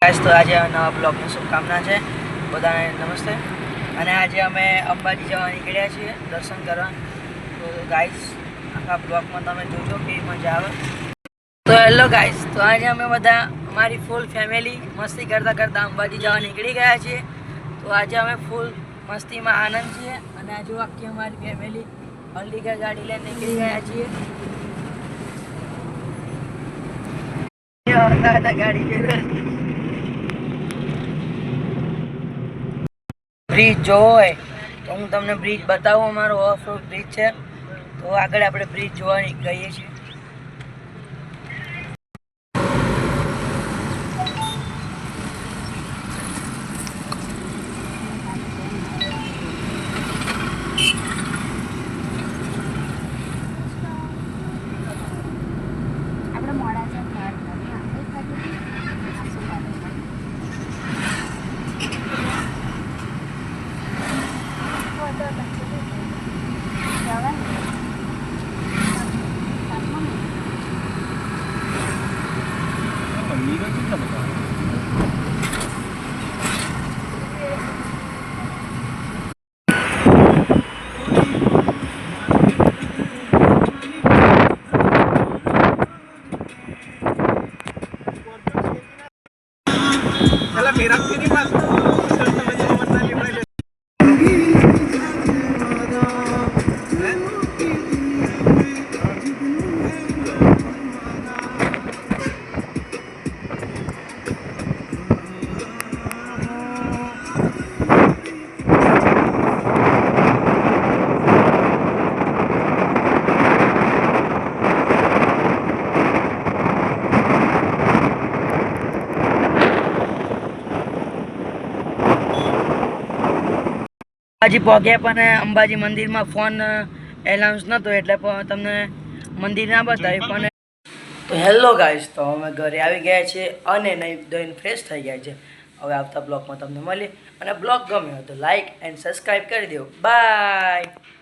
Guys તો આજે નવા બ્લોગની શુભકામના છે બધાને નમસ્તે અને આજે અમે અંબાજી જવા નીકળ્યા છીએ દર્શન કરવા તો ગાઈસ આખા બ્લોગમાં તમે જોજો કેવી મજા આવે તો હેલો ગાઈસ તો આજે અમે બધા અમારી ફૂલ ફેમિલી મસ્તી કરતા કરતા અંબાજી જવા નીકળી ગયા છીએ તો આજે અમે ફૂલ મસ્તીમાં આનંદ છીએ અને આજે આખી અમારી ફેમિલી અલ્ટિગા ગાડી લઈને નીકળી ગયા છીએ ગાડી બ્રિજ જોવો હોય તો હું તમને બ્રિજ બતાવું અમારો ઓફ રોડ બ્રિજ છે તો આગળ આપણે બ્રિજ જોવા ગઈએ છીએ मेरा तेरी बात અંબાજી પહોંચ્યા પણ અંબાજી મંદિરમાં ફોન એલાઉન્સ નહોતો એટલે તમને મંદિર ના બતાવ્યું પણ તો હેલો ગાઈસ તો અમે ઘરે આવી ગયા છીએ અને નહીં ધોઈને ફ્રેશ થઈ ગયા છે હવે આવતા બ્લોગમાં તમને મળીએ અને બ્લોગ ગમ્યો તો લાઈક એન્ડ સબસ્ક્રાઈબ કરી દો બાય.